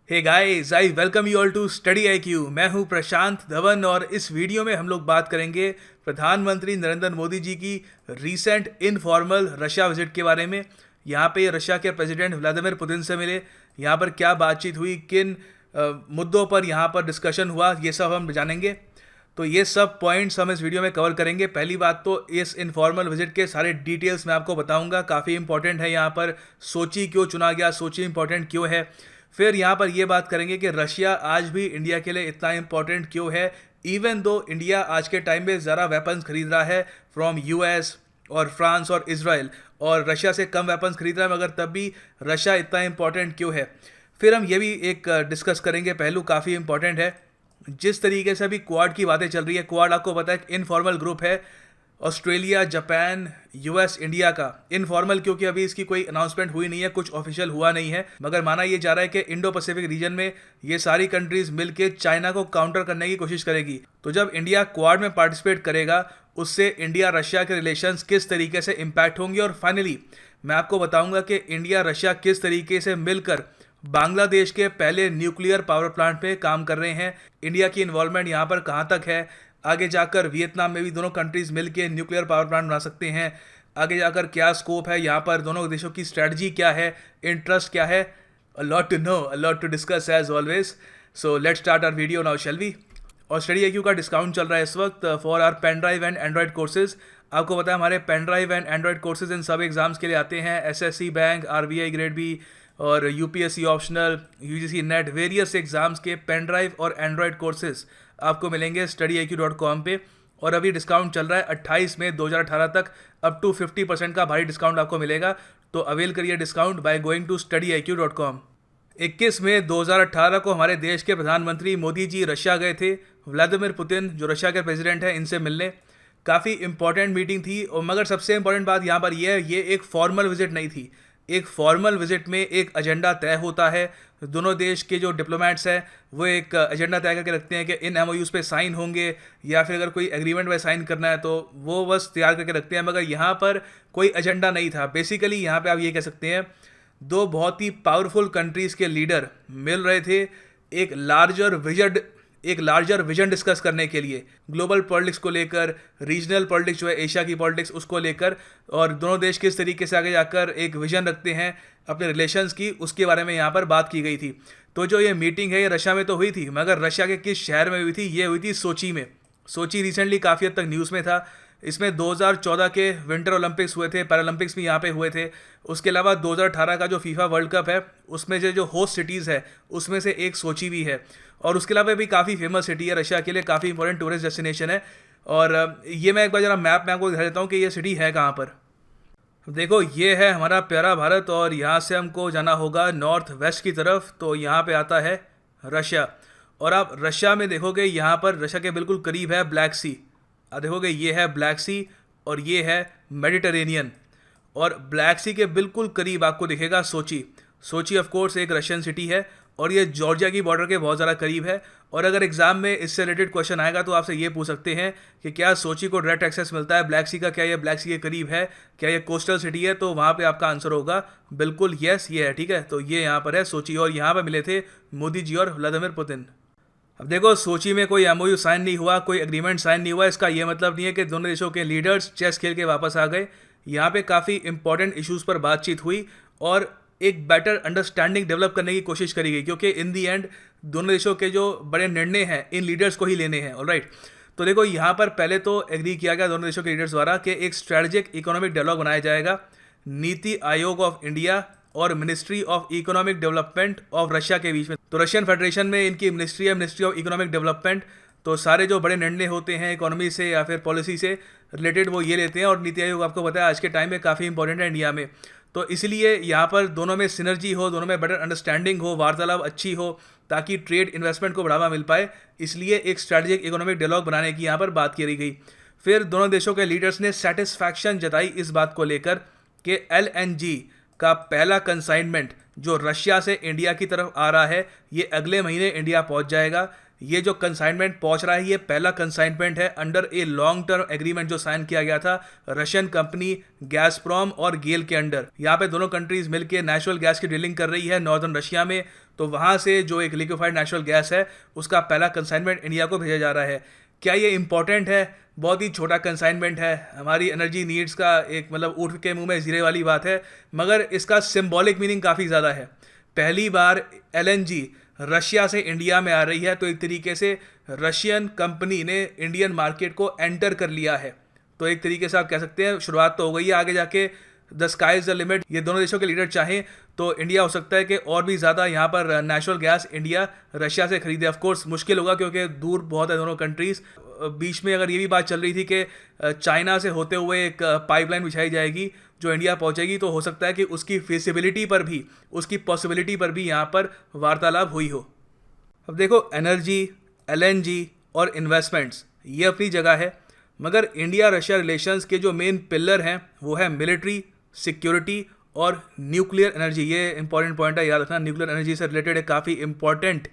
Hey guys, I welcome you all to Study IQ। मैं हूं प्रशांत धवन और इस वीडियो में हम लोग बात करेंगे प्रधानमंत्री नरेंद्र मोदी जी की रीसेंट इनफॉर्मल रशिया विजिट के बारे में। यहाँ पे रशिया के प्रेसिडेंट व्लादिमीर पुतिन से मिले, यहाँ पर क्या बातचीत हुई, किन मुद्दों पर यहाँ पर डिस्कशन हुआ, ये सब हम जानेंगे। तो ये सब पॉइंट्स हम इस वीडियो में कवर करेंगे। पहली बात तो इस इनफॉर्मल विजिट के सारे डिटेल्स मैं आपको बताऊंगा, काफ़ी इंपॉर्टेंट है। यहाँ पर सोची क्यों चुना गया, सोची इंपॉर्टेंट क्यों है। फिर यहाँ पर ये बात करेंगे कि रशिया आज भी इंडिया के लिए इतना इंपॉर्टेंट क्यों है, इवन दो इंडिया आज के टाइम में ज़्यादा वेपन्स खरीद रहा है फ्रॉम US और फ्रांस और इसराइल, और रशिया से कम वेपन्स खरीद रहा है, मगर तब भी रशिया इतना इंपॉर्टेंट क्यों है। फिर हम ये भी एक डिस्कस करेंगे, पहलू काफ़ी इंपॉर्टेंट है। जिस तरीके से अभी क्वाड की बातें चल रही है, क्वाड आपको पता है इनफॉर्मल ग्रुप है, ऑस्ट्रेलिया, जापान, US, इंडिया का। इनफॉर्मल क्योंकि अभी इसकी कोई अनाउंसमेंट हुई नहीं है, कुछ ऑफिशियल हुआ नहीं है, मगर माना ये जा रहा है कि इंडो पैसिफिक रीजन में ये सारी कंट्रीज मिलकर चाइना को काउंटर करने की कोशिश करेगी। तो जब इंडिया क्वाड में पार्टिसिपेट करेगा, उससे इंडिया रशिया के रिलेशंस किस तरीके से इम्पैक्ट होंगे। और फाइनली मैं आपको बताऊंगा कि इंडिया रशिया किस तरीके से मिलकर बांग्लादेश के पहले न्यूक्लियर पावर प्लांट पे काम कर रहे हैं। इंडिया की इन्वॉल्वमेंट यहाँ पर कहाँ तक है, आगे जाकर वियतनाम में भी दोनों कंट्रीज मिलके न्यूक्लियर पावर प्लांट बना सकते हैं, आगे जाकर क्या स्कोप है, यहाँ पर दोनों देशों की स्ट्रेटजी क्या है, इंटरेस्ट क्या है। A lot to know, a lot to discuss as always. So let's start our video now, shall we. और स्टडी IQ का डिस्काउंट चल रहा है इस वक्त for our pen drive and Android courses. आपको पता है हमारे pen drive and Android courses इन सब एग्जाम्स के लिए आते हैं, SSC bank, RBI grade B और UPSC optional, UGC NET, various exams के पेन ड्राइव और एंड्रॉइड कोर्सेज आपको मिलेंगे studyiq.com पे। और अभी डिस्काउंट चल रहा है 28 मई 2018 तक, अप टू 50% का भारी डिस्काउंट आपको मिलेगा। तो अवेल करिए discount by going to studyiq.com। 21 मई 2018 को हमारे देश के प्रधानमंत्री मोदी जी रशिया गए थे, व्लादिमीर पुतिन जो रशिया के प्रेसिडेंट हैं इनसे मिलने। काफ़ी इंपॉर्टेंट मीटिंग थी, और मगर सबसे इंपॉर्टेंट बात यहाँ पर यह है, ये एक फॉर्मल विजिट नहीं थी। एक फॉर्मल विजिट में एक एजेंडा तय होता है, दोनों देश के जो डिप्लोमेट्स हैं वो एक एजेंडा तय करके रखते हैं कि इन MOUs पे साइन होंगे, या फिर अगर कोई एग्रीमेंट में साइन करना है तो वो बस तैयार करके रखते हैं। मगर यहाँ पर कोई एजेंडा नहीं था। बेसिकली यहाँ पे आप ये कह सकते हैं, दो बहुत ही पावरफुल कंट्रीज़ के लीडर मिल रहे थे एक लार्जर विजन डिस्कस करने के लिए, ग्लोबल पॉलिटिक्स को लेकर, रीजनल पॉलिटिक्स जो है एशिया की पॉलिटिक्स उसको लेकर, और दोनों देश किस तरीके से आगे जाकर एक विजन रखते हैं अपने रिलेशंस की, उसके बारे में यहाँ पर बात की गई थी। तो जो ये मीटिंग है ये रशिया में तो हुई थी, मगर रशिया के किस शहर में हुई थी, ये हुई थी सोची में। सोची रिसेंटली काफ़ी हद तक न्यूज़ में था। इसमें 2014 के विंटर ओलंपिक्स हुए थे, पैरालंपिक्स भी यहाँ पे हुए थे। उसके अलावा 2018 का जो फीफा वर्ल्ड कप है उसमें जो होस्ट सिटीज़ है उसमें से एक सोची भी है। और उसके अलावा भी काफ़ी फेमस सिटी है रशिया के लिए, काफ़ी इंपॉर्टेंट टूरिस्ट डेस्टिनेशन है। और ये मैं एक बार जरा मैप में आपको दिखा देता हूँ कि ये सिटी है कहाँ पर। देखो, ये है हमारा प्यारा भारत, और यहाँ से हमको जाना होगा नॉर्थ वेस्ट की तरफ, तो यहाँ पे आता है रशिया। और आप रशिया में देखोगे, यहाँ पर रशिया के बिल्कुल करीब है ब्लैक सी। आप देखोगे ये है ब्लैक सी और ये है मेडिटेरेनियन, और ब्लैक सी के बिल्कुल करीब आपको दिखेगा सोची। सोची ऑफ कोर्स एक रशियन सिटी है, और ये जॉर्जिया की बॉर्डर के बहुत ज़्यादा करीब है। और अगर एग्जाम में इससे रिलेटेड क्वेश्चन आएगा तो आपसे ये पूछ सकते हैं कि क्या सोची को डायरेक्ट एक्सेस मिलता है ब्लैक सी का, क्या ये ब्लैक सी के करीब है, क्या ये कोस्टल सिटी है, तो वहाँ पे आपका आंसर होगा बिल्कुल यस, ये है। ठीक है, तो ये यहाँ पर है सोची, और यहाँ पर मिले थे मोदी जी और व्लादिमीर पुतिन। अब देखो, सोची में कोई MOU साइन नहीं हुआ, कोई एग्रीमेंट साइन नहीं हुआ। इसका ये मतलब नहीं है कि दोनों देशों के लीडर्स चेस खेल के वापस आ गए। यहाँ पे काफ़ी इंपॉर्टेंट इश्यूज़ पर बातचीत हुई और एक बेटर अंडरस्टैंडिंग डेवलप करने की कोशिश करी गई, क्योंकि इन दी एंड दोनों देशों के जो बड़े निर्णय हैं इन लीडर्स को ही लेने हैं। ऑलराइट, तो देखो यहाँ पर पहले तो एग्री किया गया दोनों देशों के लीडर्स द्वारा कि एक स्ट्रेटेजिक इकोनॉमिक डायलॉग बनाया जाएगा नीति आयोग ऑफ इंडिया और ministry of economic development of Russia के बीच में। तो रशियन फेडरेशन में इनकी मिनिस्ट्री है, मिनिस्ट्री ऑफ इकोनॉमिक डेवलपमेंट। तो सारे जो बड़े निर्णय होते हैं इकोनॉमी से या फिर पॉलिसी से रिलेटेड वो ये लेते हैं, और नीति आयोग आपको पता है आज के टाइम में काफ़ी इंपॉर्टेंट है इंडिया में। तो इसलिए यहाँ पर दोनों में सिनर्जी हो, दोनों में बेटर अंडरस्टैंडिंग हो, वार्तालाप अच्छी हो, ताकि ट्रेड इन्वेस्टमेंट को बढ़ावा मिल पाए। इसलिए एक स्ट्रैटेजिक इकोनॉमिक डायलॉग बनाने की यहाँ पर बात करी गई। फिर दोनों देशों के लीडर्स ने सेटिस्फैक्शन जताई इस बात को लेकर कि LNG का पहला कंसाइनमेंट जो रशिया से इंडिया की तरफ आ रहा है ये अगले महीने इंडिया पहुंच जाएगा। ये जो कंसाइनमेंट पहुंच रहा है ये पहला कंसाइनमेंट है under a long term agreement जो साइन किया गया था रशियन कंपनी गैसप्रॉम और गेल के अंडर। यहाँ पे दोनों कंट्रीज मिलकर नेचुरल गैस की ड्रिलिंग कर रही है नॉर्दर्न रशिया में, तो वहाँ से जो एक लिक्विफाइड नेचुरल गैस है उसका पहला कंसाइनमेंट इंडिया को भेजा जा रहा है। क्या ये इंपॉर्टेंट है? बहुत ही छोटा कंसाइनमेंट है, हमारी एनर्जी नीड्स का एक मतलब ऊँट के मुंह में जीरे वाली बात है, मगर इसका सिंबॉलिक मीनिंग काफ़ी ज़्यादा है। पहली बार एलएनजी रशिया से इंडिया में आ रही है, तो एक तरीके से रशियन कंपनी ने इंडियन मार्केट को एंटर कर लिया है। तो एक तरीके से आप कह सकते हैं शुरुआत तो हो गई है, आगे जाके the sky is the limit. ये दोनों देशों के लीडर चाहें तो इंडिया हो सकता है कि और भी ज़्यादा यहाँ पर नेचुरल गैस इंडिया रशिया से खरीदे। ऑफ कोर्स मुश्किल होगा क्योंकि दूर बहुत है दोनों कंट्रीज़। बीच में अगर ये भी बात चल रही थी कि चाइना से होते हुए एक पाइपलाइन बिछाई जाएगी जो इंडिया पहुंचेगी, तो हो सकता है कि उसकी फिजिबिलिटी पर भी, उसकी पॉसिबिलिटी पर भी यहाँ पर वार्तालाप हुई हो। अब देखो, एनर्जी, एलएनजी और इन्वेस्टमेंट्स ये अपनी जगह है, मगर इंडिया रशिया रिलेशंस के जो मेन पिलर हैं वो है मिलिट्री, सिक्योरिटी और न्यूक्लियर एनर्जी। ये इंपॉर्टेंट पॉइंट है, याद रखना। न्यूक्लियर एनर्जी से रिलेटेड एक काफ़ी इंपॉर्टेंट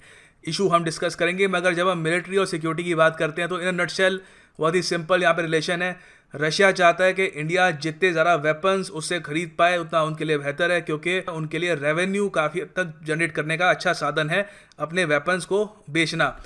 इशू हम डिस्कस करेंगे, मगर जब हम मिलिट्री और सिक्योरिटी की बात करते हैं तो इन नटशेल बहुत ही सिंपल यहाँ पे रिलेशन है। रशिया चाहता है कि इंडिया जितने ज़्यादा वेपन्स उससे खरीद पाए उतना उनके लिए बेहतर है, क्योंकि उनके लिए रेवेन्यू काफ़ी हद तक जनरेट करने का अच्छा साधन है अपने वेपन्स को बेचना।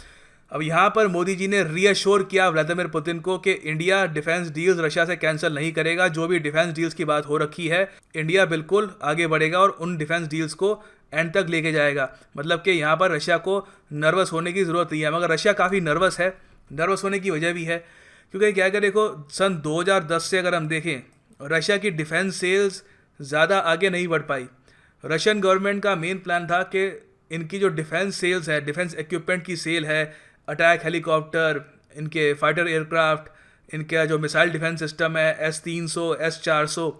अब यहाँ पर मोदी जी ने रीअश्योर किया व्लादिमीर पुतिन को कि इंडिया डिफेंस डील्स रशिया से कैंसिल नहीं करेगा। जो भी डिफेंस डील्स की बात हो रखी है, इंडिया बिल्कुल आगे बढ़ेगा और उन डिफेंस डील्स को एंड तक लेके जाएगा। मतलब कि यहाँ पर रशिया को नर्वस होने की ज़रूरत नहीं है, मगर रशिया काफ़ी नर्वस है। नर्वस होने की वजह भी है क्योंकि क्या क्या देखो, सन 2010 से अगर हम देखें, रशिया की डिफेंस सेल्स ज़्यादा आगे नहीं बढ़ पाई। रशियन गवर्नमेंट का मेन प्लान था कि इनकी जो डिफेंस सेल्स है, डिफेंस इक्विपमेंट की सेल है, अटैक हेलीकॉप्टर, इनके फाइटर एयरक्राफ्ट, इनका जो मिसाइल डिफेंस सिस्टम है S-300, S-400,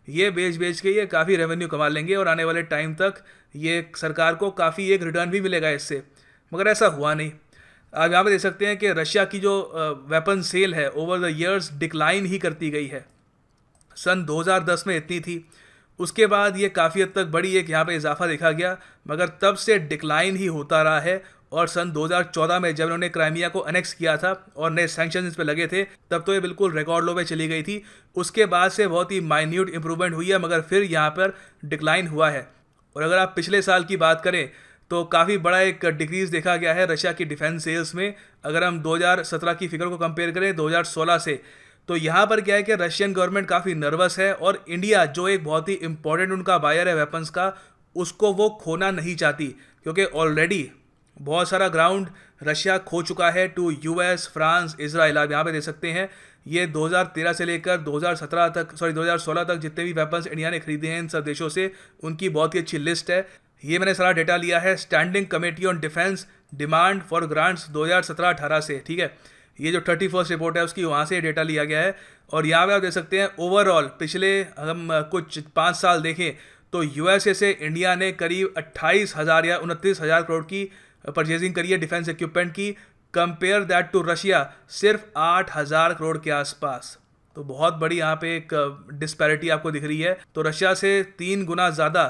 ये बेच के ये काफ़ी रेवेन्यू कमा लेंगे और आने वाले टाइम तक ये सरकार को काफ़ी एक रिटर्न भी मिलेगा इससे, मगर ऐसा हुआ नहीं। आप यहाँ पे देख सकते हैं कि रशिया की जो वेपन सेल है ओवर द ईयर्स डिक्लाइन ही करती गई है। सन 2010 में इतनी थी, उसके बाद ये काफ़ी हद तक बड़ी एक यहाँ पे इजाफा देखा गया, मगर तब से डिक्लाइन ही होता रहा है। और सन 2014 में जब उन्होंने क्राइमिया को अनेक्स किया था और नए सैंक्शन इस पे लगे थे, तब तो ये बिल्कुल रिकॉर्ड लो पे चली गई थी। उसके बाद से बहुत ही माइन्यूट इंप्रूवमेंट हुई है, मगर फिर यहाँ पर डिक्लाइन हुआ है। और अगर आप पिछले साल की बात करें तो काफ़ी बड़ा एक डिक्रीज़ देखा गया है रशिया की डिफेंस सेल्स में। अगर हम 2017 की फिगर को कंपेयर करें 2016 से, तो यहाँ पर क्या है कि रशियन गवर्नमेंट काफ़ी नर्वस है और इंडिया जो एक बहुत ही इंपॉर्टेंट उनका बायर है वेपन्स का, उसको वो खोना नहीं चाहती, क्योंकि ऑलरेडी बहुत सारा ग्राउंड रशिया खो चुका है टू यूएस, फ्रांस, इजराइल। आप यहाँ पे देख सकते हैं ये 2013 से लेकर 2016 तक जितने भी वेपन्स इंडिया ने खरीदे हैं इन सब देशों से, उनकी बहुत ही अच्छी लिस्ट है। ये मैंने सारा डेटा लिया है standing committee on defence demand for grants 2017-18 से, ठीक है। ये जो 31st रिपोर्ट है उसकी वहाँ से डेटा लिया गया है। और यहाँ पे आप देख सकते हैं ओवरऑल पिछले हम कुछ 5 साल देखें तो यूएसए से इंडिया ने करीब 28,000 या 29,000 करोड़ की परचेजिंग करी है डिफेंस इक्विपमेंट की। कंपेयर दैट टू रशिया सिर्फ 8,000 करोड़ के आसपास। तो बहुत बड़ी यहाँ पे एक डिस्पैरिटी आपको दिख रही है। तो रशिया से 3 गुना ज़्यादा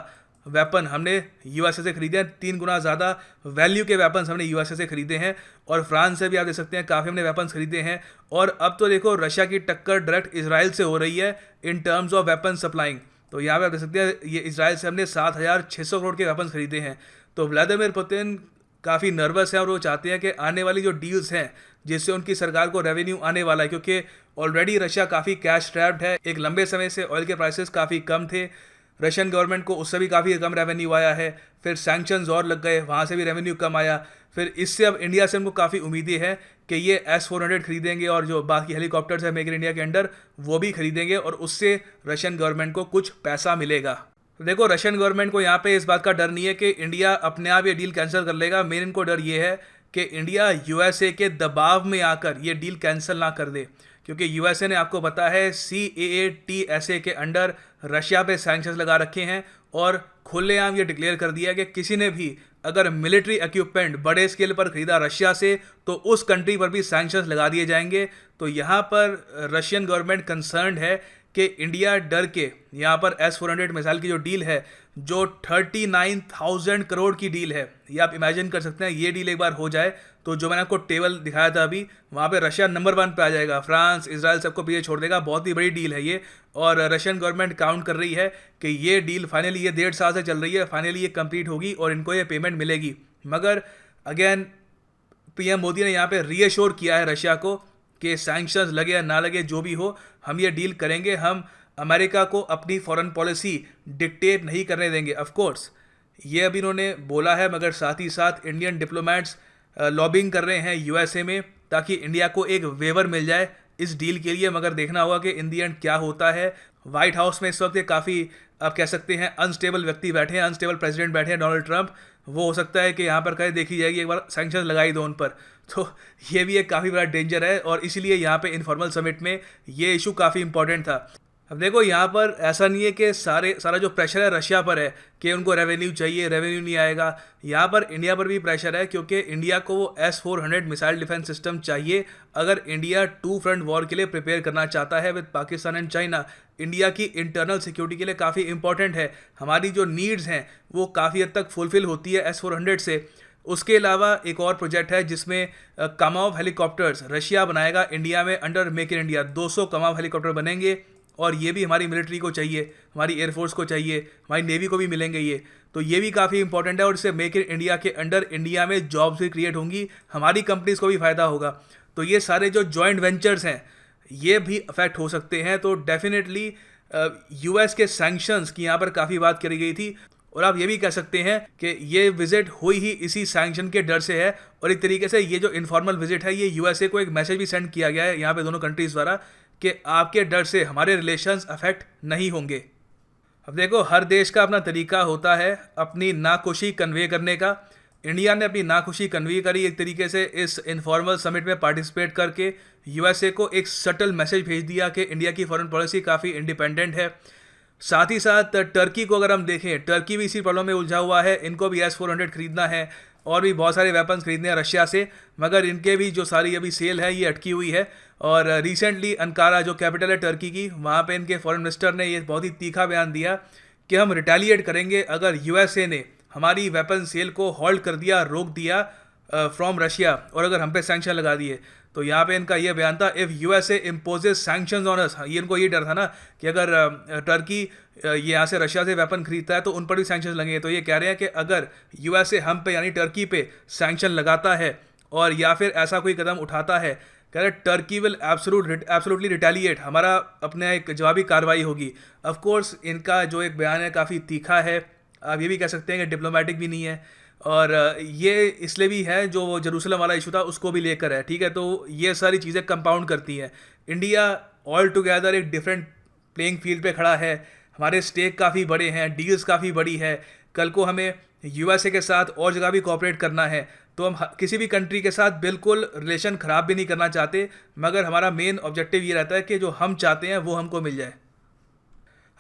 वेपन हमने यूएसए से खरीदे हैं, 3 गुना ज़्यादा वैल्यू के वेपन्स हमने यूएसए से खरीदे हैं। और फ्रांस से भी आप देख सकते हैं काफ़ी हमने वेपन्स खरीदे हैं। और अब तो देखो रशिया की टक्कर डायरेक्ट इजराइल से हो रही है in terms of weapon supplying. तो यहाँ पे आप देख सकते हैं ये इजराइल से हमने 7,600 करोड़ के वेपन्स खरीदे हैं। तो व्लादिमीर पुतिन काफ़ी नर्वस है और वो चाहते हैं कि आने वाली जो डील्स हैं जिससे उनकी सरकार को रेवेन्यू आने वाला है, क्योंकि ऑलरेडी रशिया काफ़ी कैश ट्रैप्ड है। एक लंबे समय से ऑयल के प्राइसेस काफ़ी कम थे, रशियन गवर्नमेंट को उससे भी काफ़ी कम रेवेन्यू आया है। फिर सैंक्शंस और लग गए, वहाँ से भी रेवेन्यू कम आया। फिर इससे अब इंडिया से उनको काफ़ी उम्मीदें हैं कि ये S-400 खरीदेंगे और जो बाकी हेलीकॉप्टर्स है मेक इन इंडिया के अंडर वो भी खरीदेंगे और उससे रशियन गवर्नमेंट को कुछ पैसा मिलेगा। तो देखो रशियन गवर्नमेंट को यहाँ पे इस बात का डर नहीं है कि इंडिया अपने आप ये डील कैंसिल कर लेगा। मेन इनको डर ये है कि इंडिया यूएसए के दबाव में आकर ये डील कैंसिल ना कर दे, क्योंकि यूएसए ने आपको पता है CAATSA के अंडर रशिया पे सैंक्शंस लगा रखे हैं और खुलेआम ये डिक्लेयर कर दिया है कि किसी ने भी अगर मिलिट्री इक्विपमेंट बड़े स्केल पर खरीदा रशिया से तो उस कंट्री पर भी सैंक्शंस लगा दिए जाएंगे। तो यहाँ पर रशियन गवर्नमेंट कंसर्न्ड है कि इंडिया डर के यहाँ पर S-400 मिसाइल की जो डील है, जो 39,000 करोड़ की डील है, ये आप इमेजिन कर सकते हैं। ये डील एक बार हो जाए तो जो मैंने आपको टेबल दिखाया था अभी, वहाँ पे रशिया नंबर 1 पे आ जाएगा, फ्रांस, इजराइल सबको पीछे छोड़ देगा। बहुत ही बड़ी डील है ये, और रशियन गवर्नमेंट काउंट कर रही है कि ये डील फाइनली, ये 1.5 साल से चल रही है, फाइनली ये कंप्लीट होगी और इनको ये पेमेंट मिलेगी। मगर अगेन पीएम मोदी ने यहाँ पे रीअश्योर किया है रशिया को कि सैंक्शंस लगे या ना लगे, जो भी हो, हम ये डील करेंगे, हम अमेरिका को अपनी फॉरेन पॉलिसी डिक्टेट नहीं करने देंगे। ऑफ कोर्स ये अभी इन्होंने बोला है, मगर साथ ही साथ इंडियन डिप्लोमेट्स लॉबिंग कर रहे हैं यूएसए में ताकि इंडिया को एक वेवर मिल जाए इस डील के लिए। मगर देखना होगा कि इन दी एंड क्या होता है। व्हाइट हाउस में इस वक्त काफ़ी, आप कह सकते हैं, अनस्टेबल व्यक्ति बैठे हैं, अनस्टेबल प्रेसिडेंट बैठे हैं, डोनाल्ड ट्रंप। वो हो सकता है कि यहाँ पर कहीं देखी जाएगी, एक बार सैंक्शन लगाई दो उन पर, तो ये भी एक काफ़ी बड़ा डेंजर है। और इसीलिए यहाँ पे इनफॉर्मल समिट में ये इशू काफ़ी इंपॉर्टेंट था। अब देखो यहाँ पर ऐसा नहीं है कि सारा जो प्रेशर है रशिया पर है कि उनको रेवेन्यू चाहिए, रेवेन्यू नहीं आएगा। यहाँ पर इंडिया पर भी प्रेशर है, क्योंकि इंडिया को वो S-400 मिसाइल डिफेंस सिस्टम चाहिए अगर इंडिया 2 फ्रंट वॉर के लिए प्रिपेयर करना चाहता है with Pakistan and China. India की इंटरनल सिक्योरिटी के लिए काफ़ी इंपॉर्टेंट है। हमारी जो नीड्स हैं वो काफ़ी हद तक फुलफिल होती है S-400 से। उसके अलावा एक और प्रोजेक्ट है जिसमें कमाव हेलीकॉप्टर्स रशिया बनाएगा इंडिया में अंडर मेक इन इंडिया। 200 कमाव हेलीकॉप्टर बनेंगे, और ये भी हमारी मिलिट्री को चाहिए, हमारी एयरफोर्स को चाहिए, हमारी नेवी को भी मिलेंगे ये। तो ये भी काफ़ी इंपॉर्टेंट है, और इससे मेक इन इंडिया के अंडर इंडिया में जॉब्स भी क्रिएट होंगी, हमारी कंपनीज को भी फ़ायदा होगा। तो ये सारे जो जॉइंट वेंचर्स हैं ये भी अफेक्ट हो सकते हैं। तो डेफिनेटली यूएस के सैंक्शंस की यहाँ पर काफ़ी बात करी गई थी, और आप ये भी कह सकते हैं कि ये विजिट हुई ही इसी सैंक्शन के डर से है। और एक तरीके से ये जो इनफॉर्मल विजिट है, ये यूएसए को एक मैसेज भी सेंड किया गया है यहाँ पे दोनों कंट्रीज़ द्वारा कि आपके डर से हमारे रिलेशंस अफेक्ट नहीं होंगे। अब देखो, हर देश का अपना तरीका होता है अपनी नाखुशी कन्वे करने का। इंडिया ने अपनी नाखुशी कन्वे करी एक तरीके से इस इनफॉर्मल समिट में पार्टिसिपेट करके, यूएसए को एक सटल मैसेज भेज दिया कि इंडिया की फॉरेन पॉलिसी काफ़ी इंडिपेंडेंट है। साथ ही साथ टर्की को अगर हम देखें, टर्की भी इसी प्रॉब्लम में उलझा हुआ है, इनको भी S-400 खरीदना है और भी बहुत सारे वेपन्स खरीदने हैं रशिया से, मगर इनके भी जो सारी अभी सेल है ये अटकी हुई है। और रिसेंटली अंकारा जो कैपिटल है टर्की की, वहाँ पे इनके फॉरेन मिनिस्टर ने ये बहुत ही तीखा बयान दिया कि हम रिटेलिएट करेंगे अगर यूएसए ने हमारी वेपन सेल को होल्ड कर दिया, रोक दिया फ्रॉम रशिया, और अगर हम पे सैंक्शन लगा दिए। तो यहाँ पे इनका ये बयान था, if USA imposes sanctions on us. ये इनको ये डर था ना कि अगर टर्की ये यहाँ से रशिया से वेपन खरीदता है तो उन पर भी सैंक्शंस लगेंगे। तो ये कह रहे हैं कि अगर यूएसए हम पे यानी टर्की पे सैंक्शन लगाता है और या फिर ऐसा कोई कदम उठाता है, कह रहे टर्की विल एब्सोल्युटली रिटेलिएट, हमारा अपने एक जवाबी कार्रवाई होगी। ऑफ कोर्स इनका जो एक बयान है काफ़ी तीखा है, आप ये भी कह सकते हैं कि डिप्लोमेटिक भी नहीं है, और ये इसलिए भी है जो वो जेरूसलम वाला इशू था उसको भी लेकर है, ठीक है। तो ये सारी चीज़ें कंपाउंड करती हैं। इंडिया ऑल टुगेदर एक डिफरेंट प्लेइंग फील्ड पे खड़ा है, हमारे स्टेक काफ़ी बड़े हैं, डील्स काफ़ी बड़ी है, कल को हमें यूएसए के साथ और जगह भी कोऑपरेट करना है। तो हम किसी भी कंट्री के साथ बिल्कुल रिलेशन ख़राब भी नहीं करना चाहते, मगर हमारा मेन ऑब्जेक्टिव ये रहता है कि जो हम चाहते हैं वो हमको मिल जाए।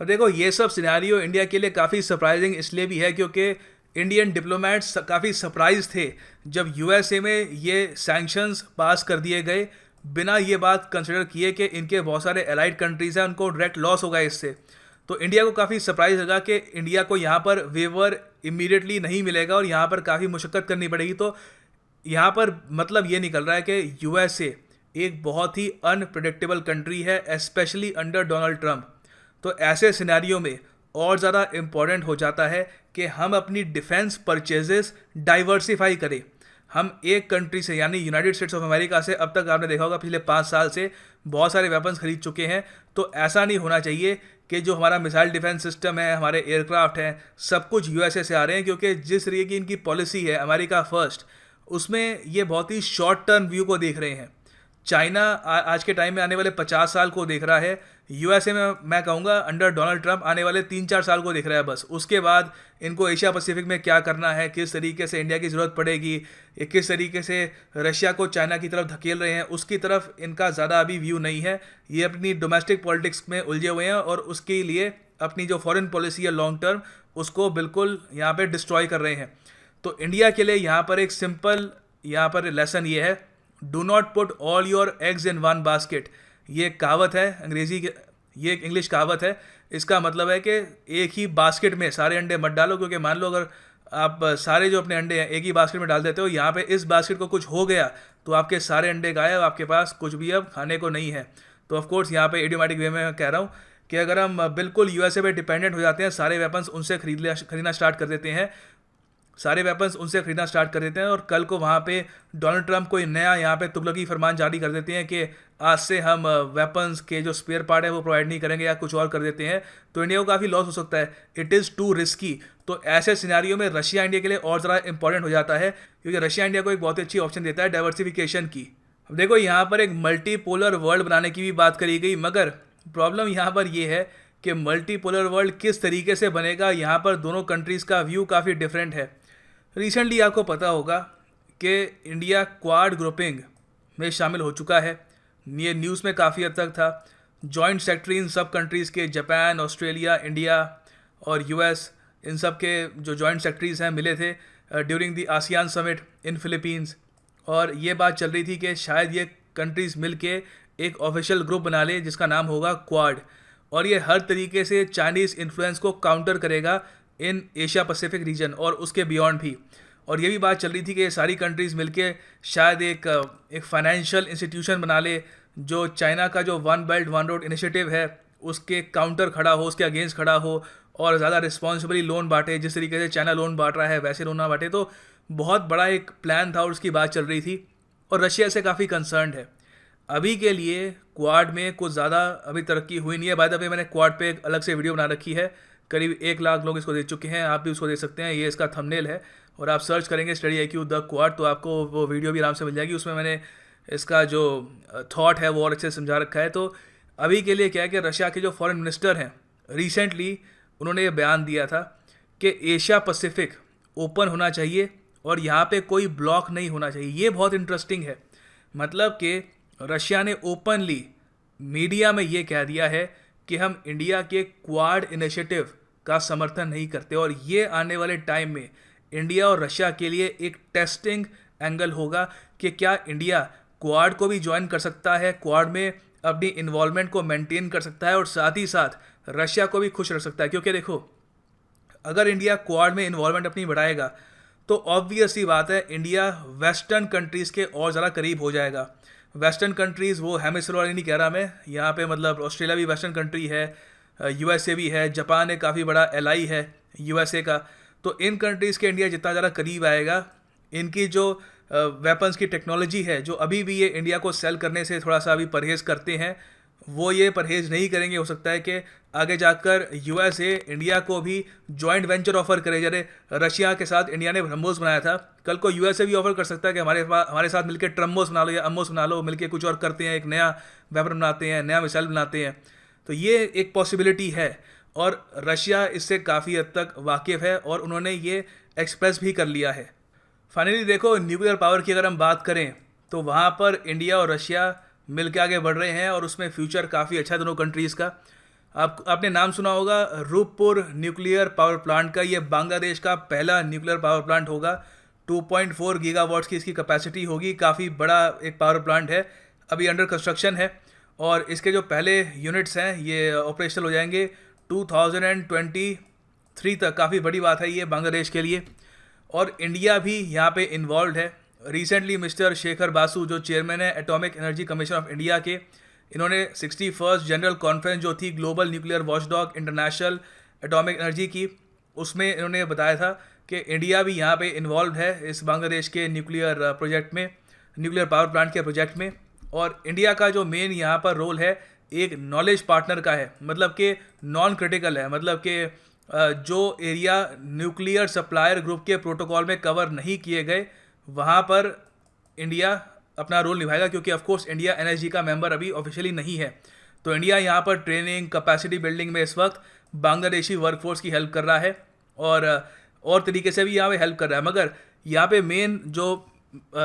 अब देखो, ये सब सिनेरियो इंडिया के लिए काफ़ी सरप्राइजिंग इसलिए भी है क्योंकि इंडियन डिप्लोमेट्स काफ़ी सरप्राइज थे जब यूएसए में ये सैंक्शंस पास कर दिए गए, बिना ये बात कंसिडर किए कि इनके बहुत सारे एलाइड कंट्रीज़ हैं, उनको डायरेक्ट लॉस होगा इससे। तो इंडिया को काफ़ी सरप्राइज लगा कि इंडिया को यहाँ पर वेवर इमीडिएटली नहीं मिलेगा और यहाँ पर काफ़ी मुशक्क़त करनी पड़ेगी। तो यहाँ पर मतलब ये निकल रहा है कि यूएसए एक बहुत ही अनप्रेडिक्टेबल कंट्री है, स्पेशली अंडर डोनाल्ड ट्रंप। तो ऐसे सिनेरियो में और ज़्यादा इम्पॉर्टेंट हो जाता है कि हम अपनी डिफेंस परचेजेस डाइवर्सिफाई करें। हम एक कंट्री से यानी यूनाइटेड स्टेट्स ऑफ अमेरिका से अब तक आपने देखा होगा पिछले 5 साल से बहुत सारे वेपन्स खरीद चुके हैं। तो ऐसा नहीं होना चाहिए कि जो हमारा मिसाइल डिफेंस सिस्टम है, हमारे एयरक्राफ्ट हैं, सब कुछ यूएसए से आ रहे हैं, क्योंकि जिस तरीके की इनकी पॉलिसी है अमेरिका फर्स्ट, उसमें ये बहुत ही शॉर्ट टर्म व्यू को देख रहे हैं। चाइना आज के टाइम में आने वाले 50 साल को देख रहा है, यूएसए में मैं कहूँगा अंडर डोनाल्ड ट्रंप आने वाले 3-4 साल को देख रहा है बस। उसके बाद इनको एशिया पैसिफिक में क्या करना है, किस तरीके से इंडिया की ज़रूरत पड़ेगी, किस तरीके से रशिया को चाइना की तरफ धकेल रहे हैं, उसकी तरफ इनका ज़्यादा अभी व्यू नहीं है। ये अपनी डोमेस्टिक पॉलिटिक्स में उलझे हुए हैं और उसके लिए अपनी जो फॉरेन पॉलिसी है लॉन्ग टर्म, उसको बिल्कुल यहाँ पर डिस्ट्रॉय कर रहे हैं। तो इंडिया के लिए यहाँ पर एक सिंपल यहाँ पर लेसन ये है, do not put all your eggs in one basket. ये कहावत है अंग्रेज़ी ये एक इंग्लिश कहावत है। इसका मतलब है कि एक ही बास्केट में सारे अंडे मत डालो, क्योंकि मान लो अगर आप सारे जो अपने अंडे हैं एक ही बास्केट में डाल देते हो, यहाँ पे इस बास्केट को कुछ हो गया तो आपके सारे अंडे गायब, आपके पास कुछ भी अब खाने को नहीं है। तो ऑफकोर्स यहाँ पे इडियोमैटिक वे में कह रहा हूँ कि अगर हम बिल्कुल यूएसए पे डिपेंडेंट हो जाते हैं, सारे वेपन्स उनसे खरीदना स्टार्ट कर देते हैं, सारे वेपन्स उनसे खरीदना स्टार्ट कर देते हैं, और कल को वहाँ पे डोनाल्ड ट्रंप कोई नया यहाँ पे तुगलकी फरमान जारी कर देते हैं कि आज से हम वेपन्स के जो स्पेयर पार्ट है वो प्रोवाइड नहीं करेंगे या कुछ और कर देते हैं, तो इंडिया को काफ़ी लॉस हो सकता है। It is to risky. तो ऐसे सिनारियों में रशिया इंडिया के लिए और ज़रा इंपॉर्टेंट हो जाता है, क्योंकि रशिया इंडिया को एक बहुत अच्छी ऑप्शन देता है डाइवर्सिफिकेशन की। अब देखो यहाँ पर एक मल्टीपोलर वर्ल्ड बनाने की भी बात करी गई, मगर प्रॉब्लम यहाँ पर यह है कि मल्टीपोलर वर्ल्ड किस तरीके से बनेगा, यहाँ पर दोनों कंट्रीज़ का व्यू काफ़ी डिफरेंट है। रिसेंटली आपको पता होगा कि इंडिया क्वाड ग्रुपिंग में शामिल हो चुका है, ये न्यूज़ में काफ़ी हद तक था। जॉइंट सेक्रेटरी इन सब कंट्रीज़ के जापान, ऑस्ट्रेलिया, इंडिया और यूएस, इन सब के जो जॉइंट सेक्रेटरीज़ हैं मिले थे during the ASEAN summit in Philippines, और ये बात चल रही थी कि शायद ये कंट्रीज़ मिल के एक ऑफिशियल ग्रुप बना ले जिसका नाम होगा क्वाड, और ये हर तरीके से चाइनीज़ इन्फ्लुएंस को काउंटर करेगा इन एशिया पैसिफिक रीजन और उसके बियॉन्ड भी। और ये भी बात चल रही थी कि ये सारी कंट्रीज़ मिलके शायद एक फाइनेंशियल इंस्टीट्यूशन बना ले जो चाइना का जो one belt one road initiative है उसके काउंटर खड़ा हो, उसके अगेंस्ट खड़ा हो, और ज़्यादा रिस्पॉन्सिबली लोन बांटे, जिस तरीके से चाइना लोन बांट रहा है वैसे लोन ना बांटे। तो बहुत बड़ा एक प्लान था और उसकी बात चल रही थी, और रशिया से काफ़ी कंसर्न्ड है। अभी के लिए क्वाड में कुछ ज़्यादा अभी तरक्की हुई नहीं है। बाय द वे मैंने क्वाड पे एक अलग से वीडियो बना रखी है, करीब 1 लाख लोग इसको देख चुके हैं, आप भी उसको देख सकते हैं। ये इसका थंबनेल है, और आप सर्च करेंगे स्टडी IQ द क्वाड तो आपको वो वीडियो भी आराम से मिल जाएगी। उसमें मैंने इसका जो थॉट है वो और अच्छे से समझा रखा है। तो अभी के लिए क्या है कि रशिया के जो फॉरेन मिनिस्टर हैं रिसेंटली उन्होंने ये बयान दिया था कि एशिया पैसिफिक ओपन होना चाहिए और यहाँ पे कोई ब्लॉक नहीं होना चाहिए। ये बहुत इंटरेस्टिंग है, मतलब कि रशिया ने ओपनली मीडिया में ये कह दिया है कि हम इंडिया के क्वाड इनिशिएटिव का समर्थन नहीं करते, और ये आने वाले टाइम में इंडिया और रशिया के लिए एक टेस्टिंग एंगल होगा कि क्या इंडिया क्वाड को भी ज्वाइन कर सकता है, क्वाड में अपनी इन्वॉल्वमेंट को मेंटेन कर सकता है और साथ ही साथ रशिया को भी खुश रख सकता है। क्योंकि देखो, अगर इंडिया क्वाड में इन्वॉल्वमेंट अपनी बढ़ाएगा तो ऑब्वियस ही बात है इंडिया वेस्टर्न कंट्रीज़ के और ज़्यादा करीब हो जाएगा। वेस्टर्न कंट्रीज़ वो हेमिस्फीयर वाली नहीं कह रहा मैं, यहाँ पे मतलब ऑस्ट्रेलिया भी वेस्टर्न कंट्री है, यूएसए भी है, जापान एक काफ़ी बड़ा एलाई है यूएसए का। तो इन कंट्रीज़ के इंडिया जितना ज़्यादा करीब आएगा, इनकी जो वेपन्स की टेक्नोलॉजी है जो अभी भी ये इंडिया को सेल करने से थोड़ा सा अभी परहेज़ करते हैं, वो ये परहेज़ नहीं करेंगे। हो सकता है कि आगे जाकर यूएसए इंडिया को भी जॉइंट वेंचर ऑफर करे। जैसे रशिया के साथ इंडिया ने ब्रह्मोस बनाया था, कल को यूएसए भी ऑफर कर सकता है कि हमारे साथ मिलकर ट्रम्बोस बना लो या अम्मोस बना लो, मिलकर कुछ और करते हैं, एक नया वेपन बनाते हैं, नया मिसाइल बनाते हैं। तो ये एक पॉसिबिलिटी है, और रशिया इससे काफ़ी हद तक वाकिफ़ है और उन्होंने ये एक्सप्रेस भी कर लिया है। फाइनली देखो, न्यूक्लियर पावर की अगर हम बात करें तो वहाँ पर इंडिया और रशिया मिल के आगे बढ़ रहे हैं, और उसमें फ्यूचर काफ़ी अच्छा है दोनों कंट्रीज़ का। आपने नाम सुना होगा रूपपुर न्यूक्लियर पावर प्लांट का। ये बांग्लादेश का पहला न्यूक्लियर पावर प्लांट होगा। 2.4 गीगावाट्स की इसकी कैपेसिटी होगी, काफ़ी बड़ा एक पावर प्लांट है, अभी अंडर कंस्ट्रक्शन है, और इसके जो पहले यूनिट्स हैं ये ऑपरेशनल हो जाएंगे 2023 तक। काफ़ी बड़ी बात है ये बांग्लादेश के लिए, और इंडिया भी यहाँ पे इन्वॉल्व है। रिसेंटली मिस्टर शेखर बासु जो चेयरमैन है atomic energy commission of India के, इन्होंने 61st जनरल कॉन्फ्रेंस जो थी global nuclear watchdog international atomic energy की, उसमें इन्होंने बताया था कि इंडिया भी यहाँ पे इन्वॉल्व है इस बांग्लादेश के न्यूक्लियर प्रोजेक्ट में, न्यूक्लियर पावर प्लांट के प्रोजेक्ट में। और इंडिया का जो मेन यहाँ पर रोल है एक नॉलेज पार्टनर का है, मतलब कि नॉन क्रिटिकल है, मतलब कि जो एरिया न्यूक्लियर सप्लायर ग्रुप के प्रोटोकॉल में कवर नहीं किए गए वहाँ पर इंडिया अपना रोल निभाएगा, क्योंकि ऑफकोर्स इंडिया NSG का मेंबर अभी ऑफिशियली नहीं है। तो इंडिया यहाँ पर ट्रेनिंग, कैपेसिटी बिल्डिंग में इस वक्त बांग्लादेशी वर्कफोर्स की हेल्प कर रहा है, और तरीके से भी यहाँ पे हेल्प कर रहा है। मगर यहाँ पे मेन जो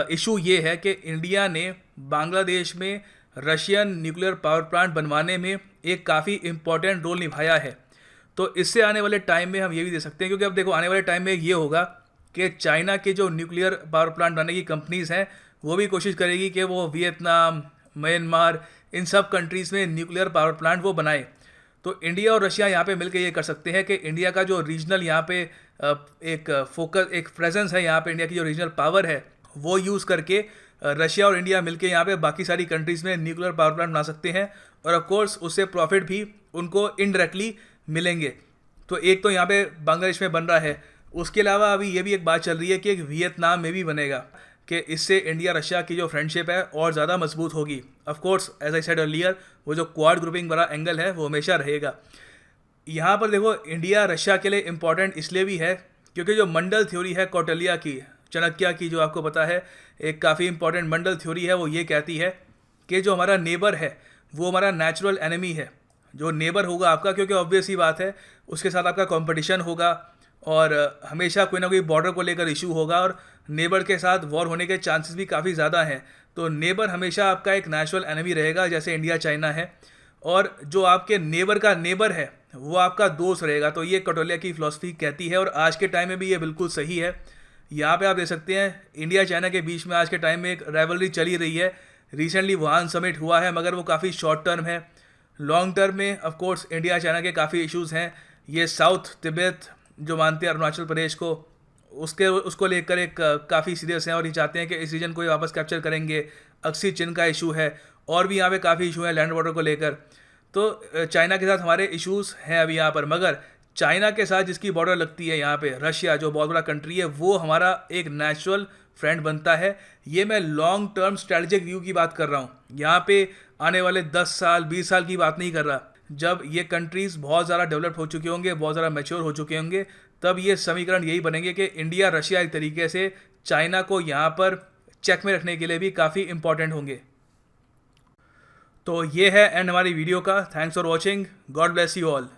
इशू ये है कि इंडिया ने बांग्लादेश में रशियन न्यूक्लियर पावर प्लांट बनवाने में एक काफ़ी इम्पॉर्टेंट रोल निभाया है। तो इससे आने वाले टाइम में हम ये भी दे सकते हैं, क्योंकि अब देखो आने वाले टाइम में ये होगा कि चाइना के जो न्यूक्लियर पावर प्लांट बनाने की कंपनीज़ हैं वो भी कोशिश करेगी कि वो वियतनाम, म्यांमार, इन सब कंट्रीज़ में न्यूक्लियर पावर प्लांट वो बनाए। तो इंडिया और रशिया यहाँ पे मिलकर ये कर सकते हैं कि इंडिया का जो रीजनल यहाँ पे एक फोकस, एक प्रेजेंस है यहाँ पे, इंडिया की जो रीजनल पावर है वो यूज़ करके रशिया और इंडिया मिलके यहाँ पे बाकी सारी कंट्रीज़ में न्यूक्लियर पावर प्लांट बना सकते हैं, और ऑफ कोर्स उससे प्रॉफिट भी उनको इनडायरेक्टली मिलेंगे। तो एक तो यहाँ पे बांग्लादेश में बन रहा है, उसके अलावा अभी ये भी एक बात चल रही है कि एक वियतनाम में भी बनेगा, कि इससे इंडिया रशिया की जो फ्रेंडशिप है और ज़्यादा मजबूत होगी। Of course as I said earlier, वो जो क्वाड ग्रुपिंग वाला एंगल है वो हमेशा रहेगा। यहाँ पर देखो, इंडिया रशिया के लिए इम्पॉर्टेंट इसलिए भी है क्योंकि जो मंडल थ्योरी है कौटिल्य की, चाणक्य की, जो आपको पता है एक काफ़ी इंपॉर्टेंट मंडल थ्योरी है, वो ये कहती है कि जो हमारा नेबर है वो हमारा नेचुरल एनिमी है। जो नेबर होगा आपका, क्योंकि ऑब्वियस ही बात है उसके साथ आपका कंपटीशन होगा और हमेशा कोई ना कोई बॉर्डर को लेकर इशू होगा, और नेबर के साथ वॉर होने के चांसेस भी काफ़ी ज़्यादा हैं। तो नेबर हमेशा आपका एक नेचुरल एनिमी रहेगा, जैसे इंडिया चाइना है, और जो आपके नेबर का नेबर है वो आपका दोस्त रहेगा। तो ये कौटिल्य की फिलॉसफी कहती है, और आज के टाइम में भी ये बिल्कुल सही है। यहाँ पे आप देख सकते हैं इंडिया चाइना के बीच में आज के टाइम में एक राइवलरी चली रही है। रिसेंटली वुहान समिट हुआ है, मगर वो काफ़ी शॉर्ट टर्म है। लॉन्ग टर्म में ऑफ कोर्स इंडिया चाइना के काफ़ी इश्यूज़ हैं। ये साउथ तिब्बत जो मानते हैं अरुणाचल प्रदेश को, उसको लेकर एक काफ़ी सीरियस हैं, और ये चाहते हैं कि इस रीजन को ये वापस कैप्चर करेंगे। अक्सी चिन का इशू है, और भी यहाँ पे काफ़ी इशू हैं लैंड बॉर्डर को लेकर। तो चाइना के साथ हमारे इश्यूज़ हैं अभी यहाँ पर, मगर चाइना के साथ जिसकी बॉर्डर लगती है यहाँ पे, रशिया जो बहुत बड़ा कंट्री है, वो हमारा एक नेचुरल फ्रेंड बनता है। ये मैं लॉन्ग टर्म स्ट्रेटेजिक व्यू की बात कर रहा हूँ, यहाँ पे आने वाले 10 साल 20 साल की बात नहीं कर रहा। जब ये कंट्रीज़ बहुत ज़्यादा डेवलप हो चुके होंगे, बहुत ज़्यादा मैच्योर हो चुके होंगे, तब ये समीकरण यही बनेंगे कि इंडिया रशिया एक तरीके से चाइना को यहाँ पर चेक में रखने के लिए भी काफ़ी इंपॉर्टेंट होंगे। तो ये है एंड हमारी वीडियो का। Thanks for watching, God bless you all.